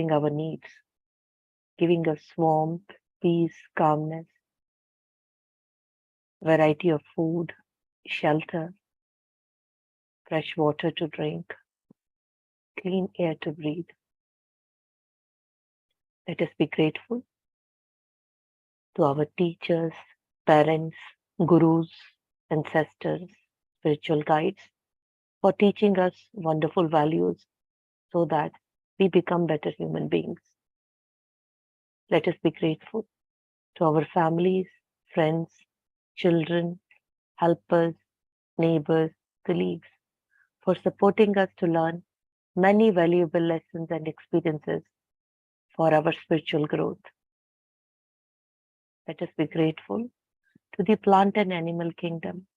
fulfilling our needs, giving us warmth, peace, calmness, variety of food, shelter, fresh water to drink, clean air to breathe. Let us be grateful to our teachers, parents, gurus, ancestors, spiritual guides for teaching us wonderful values so that we become better human beings. Let us be grateful to our families, friends, children, helpers, neighbors, colleagues for supporting us to learn many valuable lessons and experiences for our spiritual growth. Let us be grateful to the plant and animal kingdom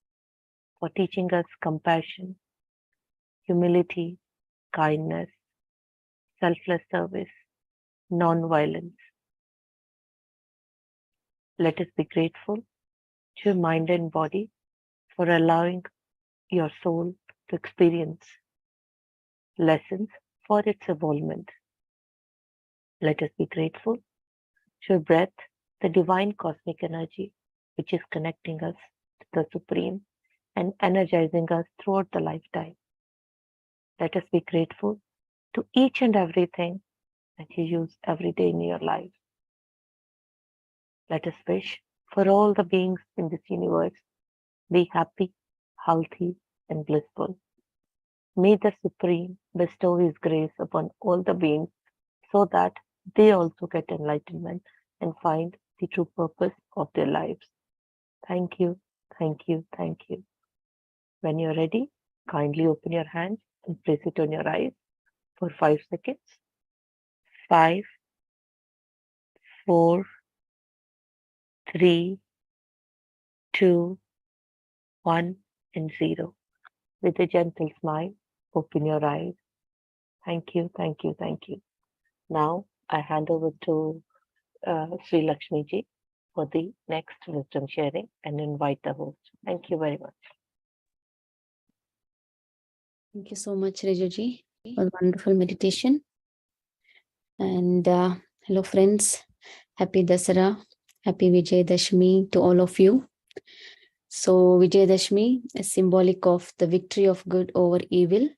for teaching us compassion, humility, kindness, selfless service, non-violence. Let us be grateful to your mind and body for allowing your soul to experience lessons for its evolvement. Let us be grateful to your breath, the divine cosmic energy, which is connecting us to the Supreme and energizing us throughout the lifetime. Let us be grateful to each and everything that you use every day in your life. Let us wish for all the beings in this universe be happy, healthy, and blissful. May the Supreme bestow His grace upon all the beings so that they also get enlightenment and find the true purpose of their lives. Thank you, thank you, thank you. When you're ready, kindly open your hands and place it on your eyes for 5 seconds. 5, 4, 3, 2, 1, and 0. With a gentle smile, open your eyes. Thank you, thank you, thank you. Now I hand over to Sri Lakshmi ji for the next wisdom sharing and invite the host. Thank you very much. Thank you so much, Rejuji, for the wonderful meditation. And hello, friends. Happy Dasara. Happy Vijayadashmi to all of you. So, Vijayadashmi is symbolic of the victory of good over evil.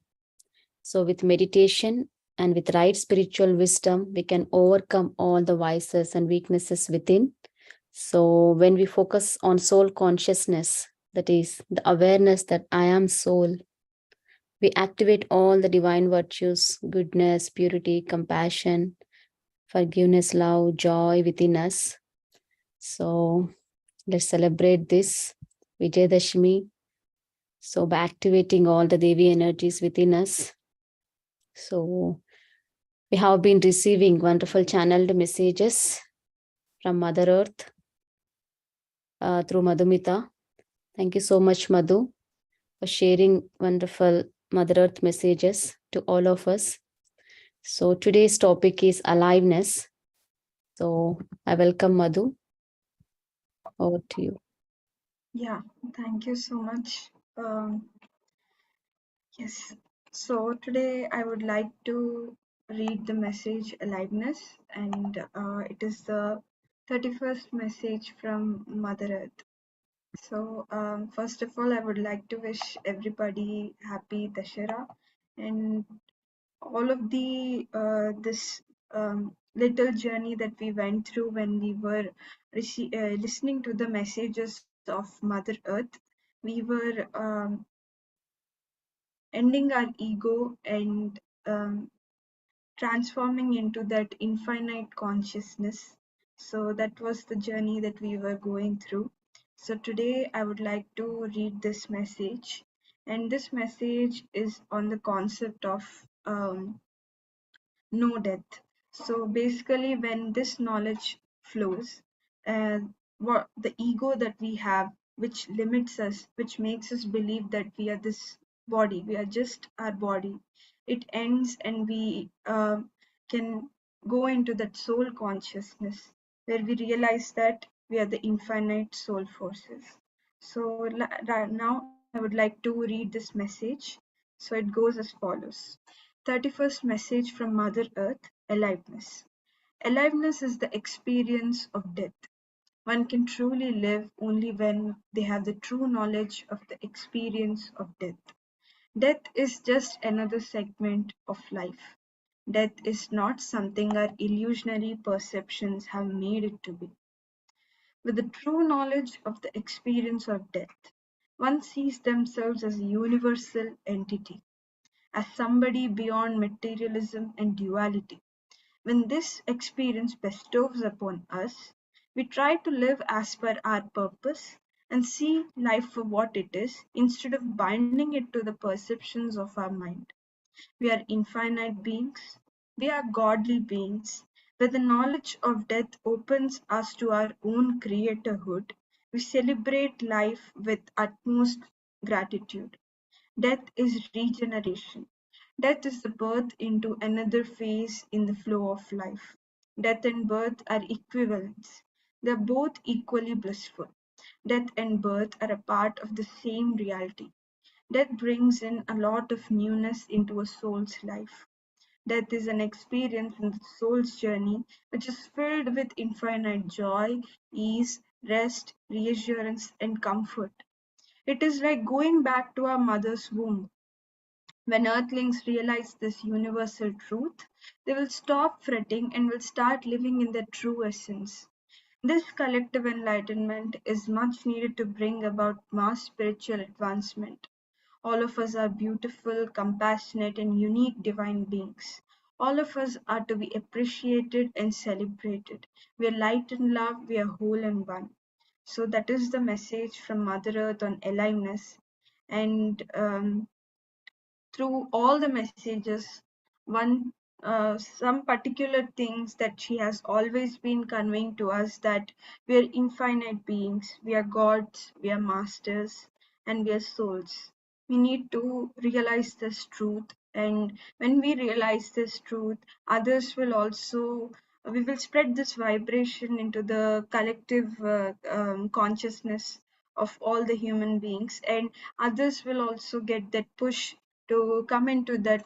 So, with meditation and with right spiritual wisdom, we can overcome all the vices and weaknesses within. So, when we focus on soul consciousness, that is the awareness that I am soul, we activate all the divine virtues, goodness, purity, compassion, forgiveness, love, joy within us. So let's celebrate this Vijayadashmi. So by activating all the Devi energies within us. So we have been receiving wonderful channeled messages from Mother Earth through Madhumita. Thank you so much, Madhu, for sharing wonderful Mother Earth messages to all of us. So today's topic is aliveness. So I welcome Madhu. Over to you. Yeah, thank you so much. Yes, so today I would like to read the message aliveness, and it is the 31st message from Mother Earth. So first of all, I would like to wish everybody happy Dashera, and all of the this little journey that we went through when we were listening to the messages of Mother Earth. We were ending our ego and transforming into that infinite consciousness. So that was the journey that we were going through. So today I would like to read this message, and this message is on the concept of no death. So basically, when this knowledge flows, what the ego that we have, which limits us, which makes us believe that we are this body, we are just our body, it ends, and we can go into that soul consciousness where we realize that we are the infinite soul forces. So right now I would like to read this message. So it goes as follows. 31st message from Mother Earth, aliveness. Aliveness is the experience of death. One can truly live only when they have the true knowledge of the experience of death. Death is just another segment of life. Death is not something our illusionary perceptions have made it to be. With the true knowledge of the experience of death, one sees themselves as a universal entity, as somebody beyond materialism and duality. When this experience bestows upon us, we try to live as per our purpose and see life for what it is instead of binding it to the perceptions of our mind. We are infinite beings. We are godly beings. Where the knowledge of death opens us to our own creatorhood, we celebrate life with utmost gratitude. Death is regeneration. Death is the birth into another phase in the flow of life. Death and birth are equivalents. They are both equally blissful. Death and birth are a part of the same reality. Death brings in a lot of newness into a soul's life. Death is an experience in the soul's journey which is filled with infinite joy, ease, rest, reassurance, and comfort. It is like going back to our mother's womb. When earthlings realize this universal truth, they will stop fretting and will start living in their true essence. This collective enlightenment is much needed to bring about mass spiritual advancement. All of us are beautiful, compassionate, and unique divine beings. All of us are to be appreciated and celebrated. We are light and love, we are whole and one. So, that is the message from Mother Earth on aliveness. And through all the messages, one some particular things that she has always been conveying to us, that we are infinite beings, we are gods, we are masters, and we are souls. We need to realize this truth, and when we realize this truth, others will also, we will spread this vibration into the collective consciousness of all the human beings, and others will also get that push to come into that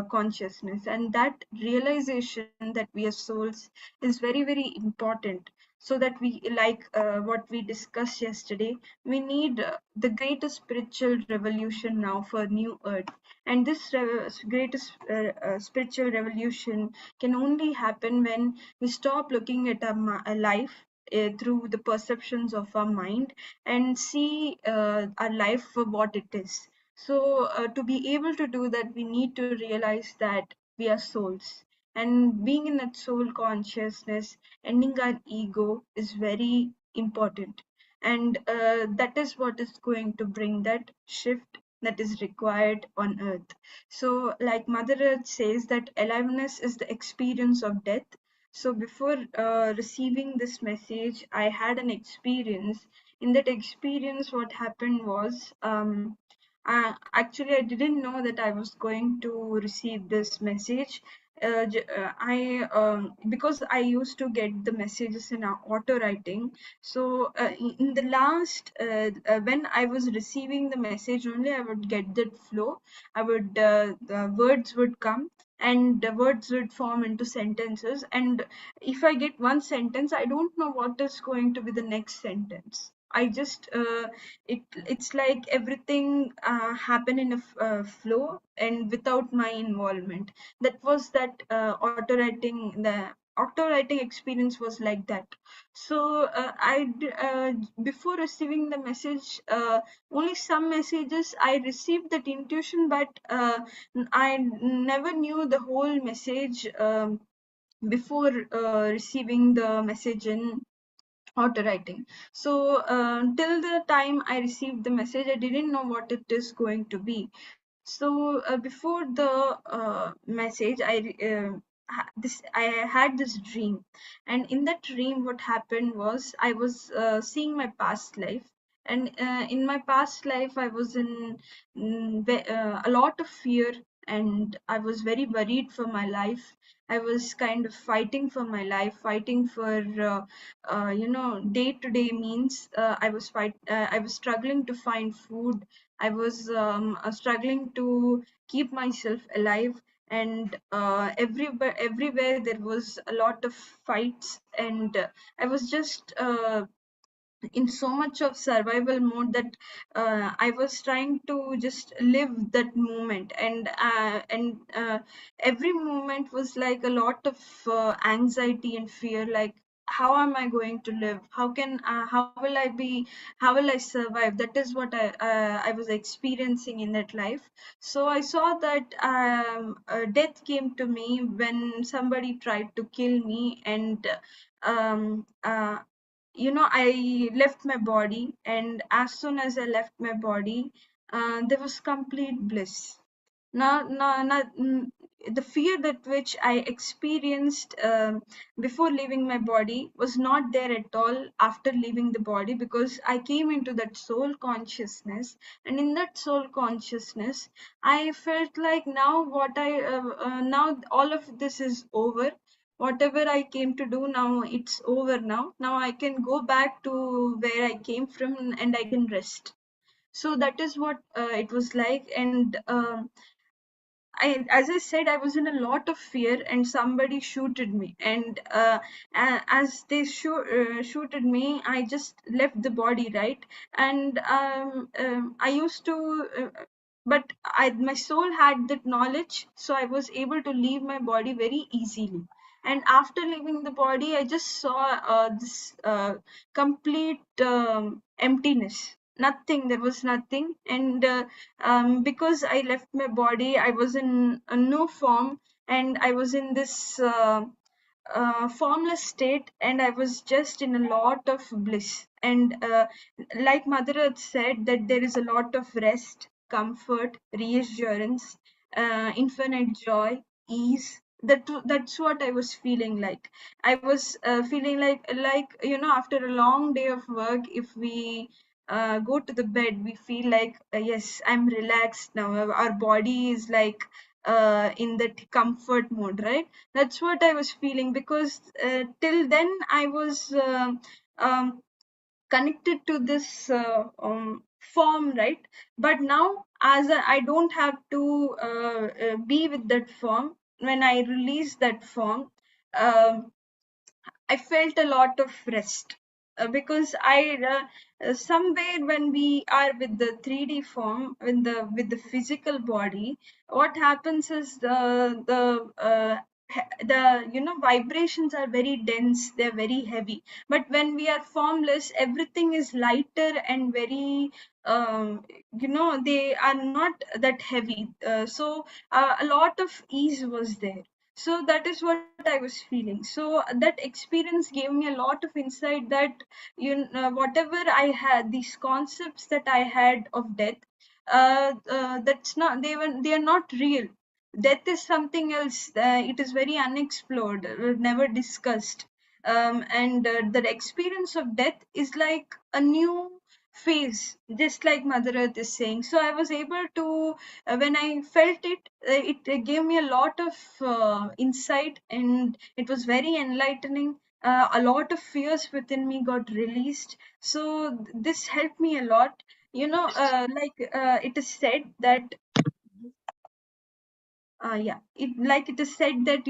consciousness, and that realization that we are souls is very very important, so that we, like what we discussed yesterday, we need the greatest spiritual revolution now for new earth. And this greatest spiritual revolution can only happen when we stop looking at our life through the perceptions of our mind, and see our life for what it is. So, to be able to do that, we need to realize that we are souls. And being in that soul consciousness, ending our ego is very important. And that is what is going to bring that shift that is required on earth. So, like Mother Earth says, that aliveness is the experience of death. So, before receiving this message, I had an experience. In that experience, what happened was, actually, I didn't know that I was going to receive this message. I Because I used to get the messages in auto writing. So in the last, when I was receiving the message, only I would get that flow. I would the words would come, and the words would form into sentences. And if I get one sentence, I don't know what is going to be the next sentence. I just it's like everything happen in a flow and without my involvement. That was that auto writing. The auto writing experience was like that. So before receiving the message, only some messages I received that intuition, but I never knew the whole message before receiving the message in auto writing. So till the time I received the message, I didn't know what it is going to be. So before the message, I had this dream, and in that dream, what happened was, I was seeing my past life, and in my past life, I was in a lot of fear, and I was very worried for my life. I was kind of fighting for my life, fighting for day to day means. I was struggling to find food. I was struggling to keep myself alive, and everywhere there was a lot of fights, and I was just in so much of survival mode that I was trying to just live that moment, and every moment was like a lot of anxiety and fear, like how am I going to live, how will I be, how will I survive. That is what I was experiencing in that life. So I saw that death came to me when somebody tried to kill me, and um, uh, I left my body, and as soon as I left my body, there was complete bliss. The fear that which I experienced before leaving my body was not there at all after leaving the body, because I came into that soul consciousness, and in that soul consciousness, I felt like now now all of this is over. Whatever I came to do now, it's over now. Now I can go back to where I came from, and I can rest. So that is what it was like. And as I said, I was in a lot of fear, and somebody shooted me. And as they shooted me, I just left the body, right? And I used to, but my soul had that knowledge, so I was able to leave my body very easily. And after leaving the body, I just saw this complete emptiness. Nothing. There was nothing, and because I left my body, I was in no form, and I was in this formless state, and I was just in a lot of bliss. And like Mother Earth said, that there is a lot of rest, comfort, reassurance, infinite joy, ease. That's what I was feeling like. I was feeling like after a long day of work, if we go to the bed, we feel like yes, I'm relaxed now. Our body is like in that comfort mode, right? That's what I was feeling, because till then I was um, connected to this form, right? But now, as I don't have to be with that form. When I release that form, um, I felt a lot of rest, because I somewhere when we are with the 3D form, with the physical body, what happens is the vibrations are very dense, they're very heavy. But when we are formless, everything is lighter and very they are not that heavy. So a lot of ease was there. So that is what I was feeling. So that experience gave me a lot of insight that whatever I had, these concepts that I had of death, that's not they are not real. Death is something else. It is very unexplored, never discussed. And the experience of death is like a new phase, just like Mother Earth is saying. So I was able to, when I felt it, it gave me a lot of insight, and it was very enlightening. A lot of fears within me got released. So this helped me a lot. It is said that it is said that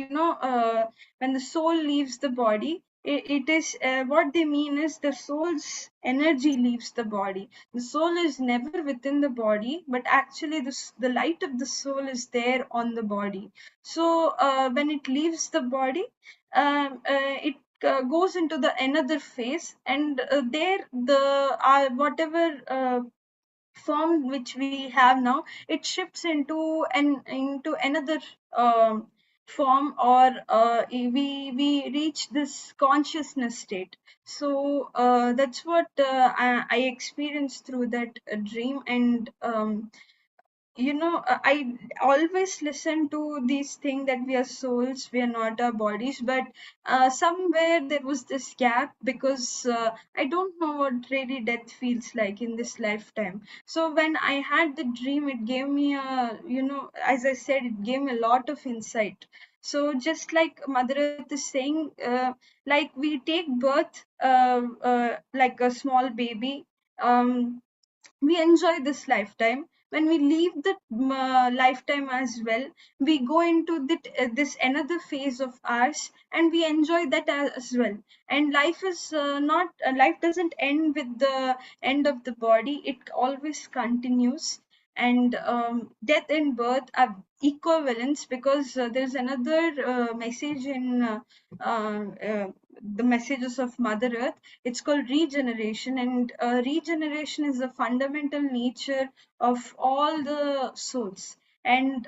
when the soul leaves the body, it is what they mean is the soul's energy leaves the body. The soul is never within the body, but actually the light of the soul is there on the body. So when it leaves the body, it goes into the another phase, and there the whatever form which we have now, it shifts into another um, form, or we reach this consciousness state. So that's what I experienced through that dream. And I always listen to these things that we are souls, we are not our bodies. But somewhere there was this gap, because I don't know what really death feels like in this lifetime. So when I had the dream, it gave me as I said, it gave me a lot of insight. So just like Mother Earth is saying, like we take birth like a small baby. We enjoy this lifetime, when we leave the lifetime as well, we go into this another phase of ours, and we enjoy that as well. And life is not life doesn't end with the end of the body, it always continues. And death and birth are equivalents, because there's another message in the messages of Mother Earth. It's called regeneration, and regeneration is the fundamental nature of all the souls. And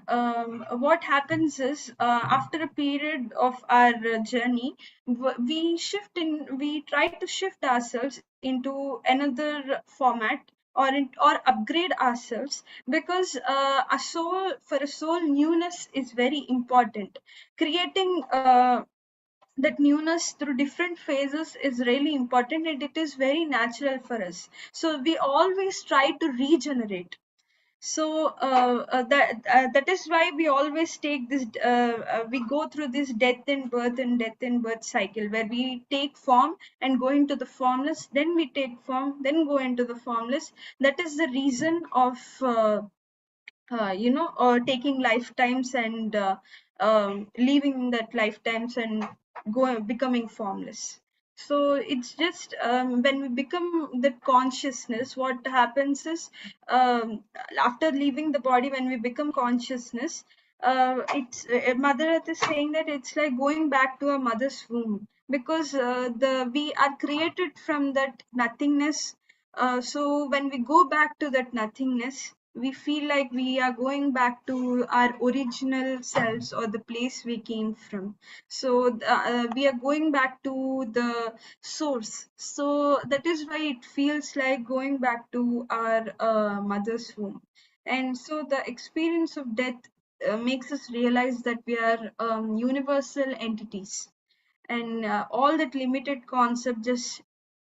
what happens is, after a period of our journey, we try to shift ourselves into another format, or upgrade ourselves, because for a soul, newness is very important. Creating that newness through different phases is really important, and it is very natural for us, so we always try to regenerate. So that is why we always take this we go through this death and birth cycle, where we take form and go into the formless, then we take form, then go into the formless. That is the reason of taking lifetimes, and leaving that lifetimes, and becoming formless. So it's just, when we become that consciousness, what happens is, after leaving the body, when we become consciousness, it's Mother Earth is saying that it's like going back to a mother's womb, because the we are created from that nothingness. So when we go back to that nothingness, we feel like we are going back to our original selves, or the place we came from. So we are going back to the source. So that is why it feels like going back to our mother's womb. And so the experience of death makes us realize that we are universal entities, and all that limited concept just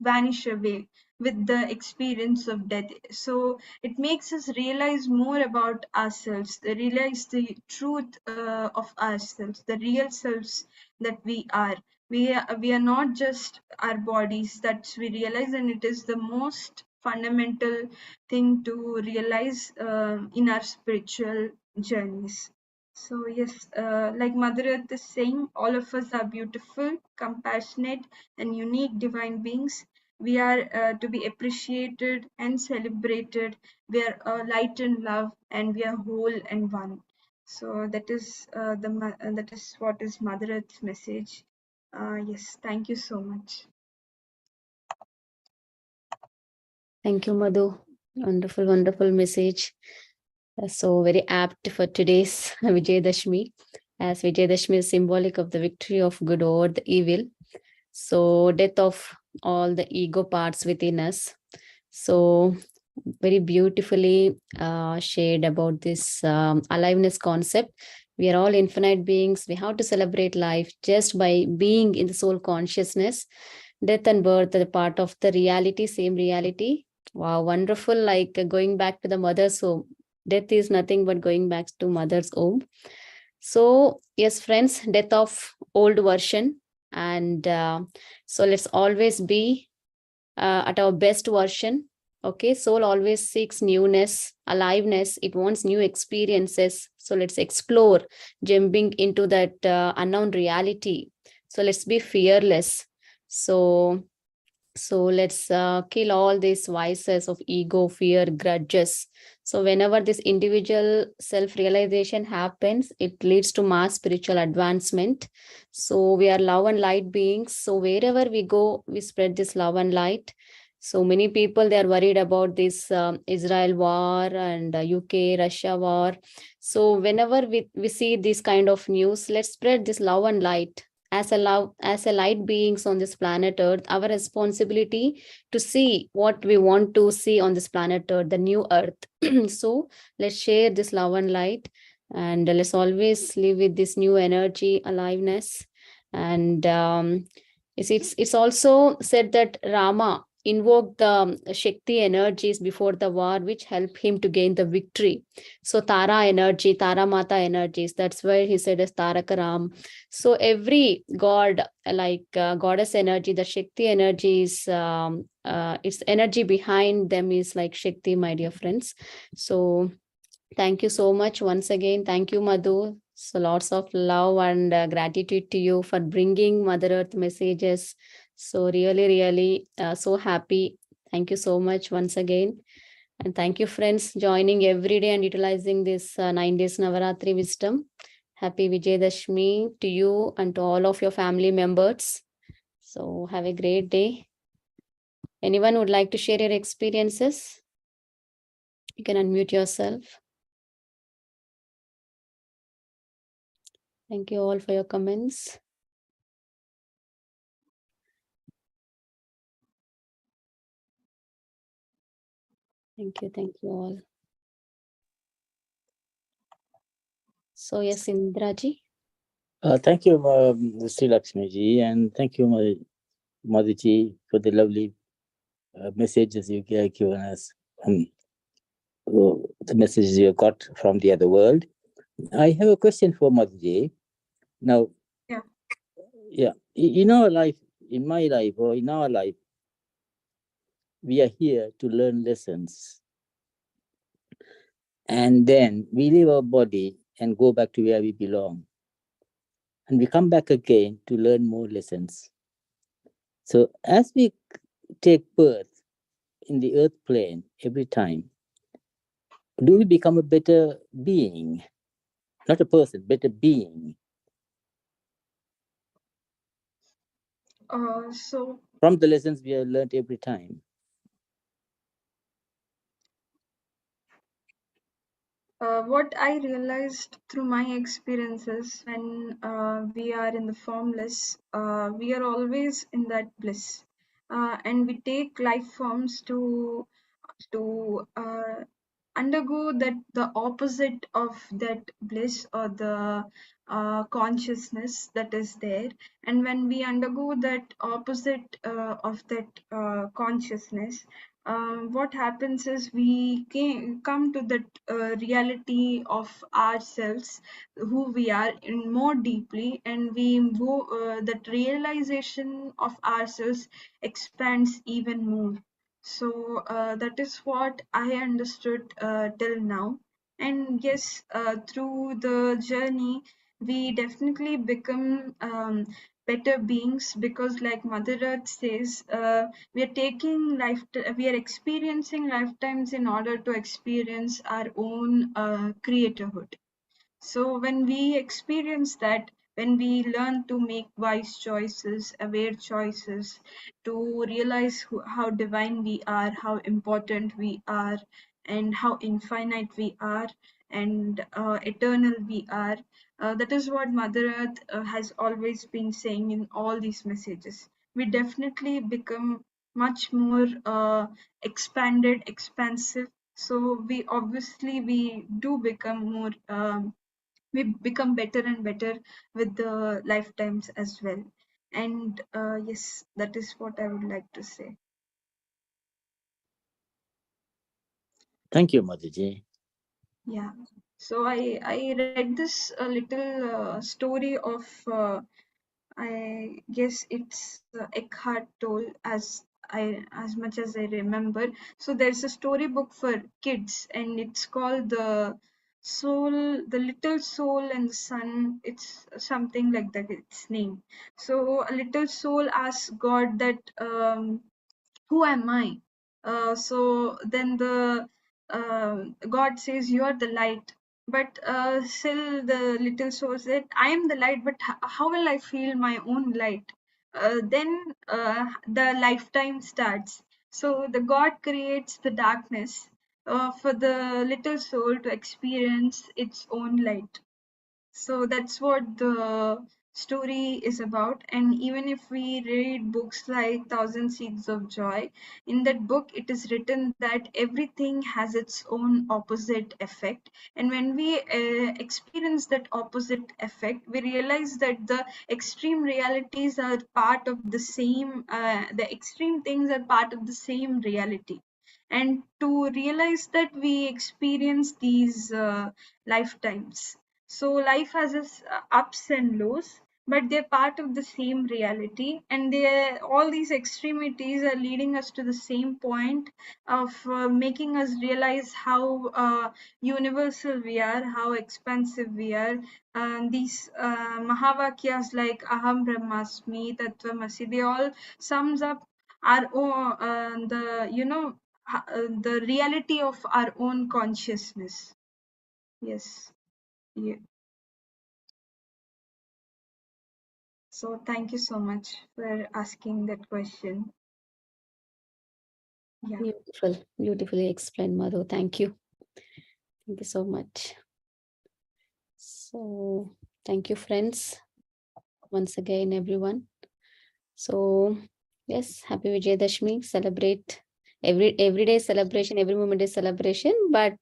vanish away with the experience of death. So it makes us realize more about ourselves, realize the truth of ourselves, the real selves that we are. We are not just our bodies, that we realize, and it is the most fundamental thing to realize in our spiritual journeys. So yes, like Mother Earth is saying, all of us are beautiful, compassionate, and unique divine beings. We are to be appreciated and celebrated. We are light and love, and we are whole and one. So that is that is what is Mother Earth's message. Yes, thank you so much. Thank you, Madhu. Wonderful, wonderful message. So very apt for today's Vijayadashmi, as Vijayadashmi is symbolic of the victory of good over the evil. So death of all the ego parts within us. So very beautifully shared about this aliveness concept. We are all infinite beings. We have to celebrate life just by being in the soul consciousness. Death and birth are part of the reality, same reality. Wow, wonderful. Like going back to the mother's home. Death is nothing but going back to mother's home. So yes, friends, death of old version. And so let's always be at our best version. Okay, soul always seeks newness, aliveness. It wants new experiences. So let's explore, jumping into that unknown reality. So let's be fearless. So let's kill all these vices of ego, fear, grudges. So whenever this individual self-realization happens, it leads to mass spiritual advancement. So we are love and light beings. So wherever we go, we spread this love and light. So many people, they are worried about this Israel war and UK, Russia war. So whenever we see this kind of news, let's spread this love and light. As a light beings on this planet Earth, our responsibility to see what we want to see on this planet Earth, the new Earth. So let's share this love and light, and let's always live with this new energy, aliveness. And it's also said that Rama invoked the Shakti energies before the war, which helped him to gain the victory. So Tara energy, Tara Mata energies, that's why he said as Tarakaram. So every god, like goddess energy, the Shakti energies, its energy behind them is like Shakti, my dear friends. So thank you so much once again. Thank you, Madhu. So lots of love and gratitude to you for bringing Mother Earth messages. So really, so happy. Thank you so much once again. And thank you, friends, joining every day and utilizing this 9 days Navaratri wisdom. Happy Vijayadashmi to you and to all of your family members. So have a great day. Anyone would like to share your experiences? You can unmute yourself. Thank you all for your comments. Thank you all. So yes, Indraji. Thank you, Sri Lakshmi ji, and thank you, Madhuji, for the lovely messages you have given us. The messages you got from the other world. I have a question for Madhuji. Now, in our life, in my life, or in our life, we are here to learn lessons. And then we leave our body and go back to where we belong. And we come back again to learn more lessons. So as we take birth in the earth plane every time, do we become a better being? Not a person, but a being. So From the lessons we have learned every time. what I realized through my experiences when we are in the formless, we are always in that bliss, and we take life forms to undergo that the opposite of that bliss or the consciousness that is there. And when we undergo that opposite of that consciousness, what happens is we come to that reality of ourselves, who we are in more deeply, and we go that realization of ourselves expands even more. So that is what I understood till now. And yes, through the journey, we definitely become better beings, because, like Mother Earth says, we are we are experiencing lifetimes in order to experience our own creatorhood. So when we experience that, when we learn to make wise choices, aware choices, to realize how divine we are, how important we are, and how infinite we are, and eternal we are, that is what Mother Earth has always been saying in all these messages. We definitely become much more expanded, expansive. So we do become more. We become better and better with the lifetimes as well. And yes, that is what I would like to say. Thank you, Madhuji. Yeah. So I read this little story of I guess it's Eckhart Tolle, as much as I remember. So there's a storybook for kids, and it's called the Little Soul and the Sun. It's something like that. Its name. So a little soul asks God that, who am I? So then the God says, you are the light. But still the little soul said, I am the light, but how will I feel my own light? Then the lifetime starts. So the God creates the darkness for the little soul to experience its own light. So that's what the story is about. And even if we read books like Thousand Seeds of Joy, in that book it is written that everything has its own opposite effect, and when we experience that opposite effect, we realize that the extreme realities are part of the same the extreme things are part of the same reality. And to realize that we experience these lifetimes, so life has its ups and lows, but they're part of the same reality, and they all these extremities are leading us to the same point of making us realize how universal we are, how expansive we are. These Mahavakyas like Aham Brahmasmi, Tattvamasi, they all sums up our own the reality of our own consciousness. Yes. Yeah. So thank you so much for asking that question. Yeah. Beautiful, beautifully explained, Madhu. Thank you. Thank you so much. So thank you, friends, once again, everyone. So yes, happy Vijayadashmi. Celebrate every day celebration, every moment is celebration. But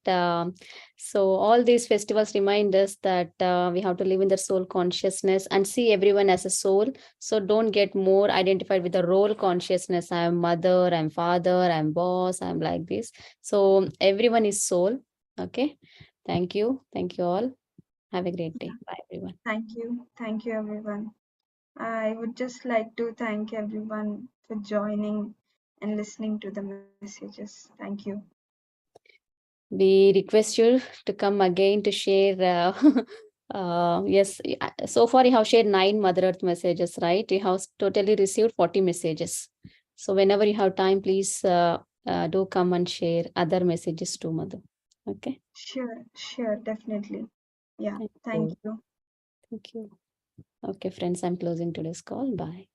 so all these festivals remind us that we have to live in the soul consciousness and see everyone as a soul. So don't get more identified with the role consciousness. I'm mother, I'm father, I'm boss, I'm like this. So everyone is soul. Okay. Thank you. Thank you all. Have a great day. Bye, everyone. Thank you. Thank you, everyone. I would just like to thank everyone for joining and listening to the messages. Thank you. We request you to come again to share. Yes, so far you have shared 9 Mother Earth messages, right? You have totally received 40 messages. So whenever you have time, please do come and share other messages to Mother. Okay. Sure, definitely. Yeah, Thank thank you. you. Thank you. Okay, friends, I'm closing today's call. Bye.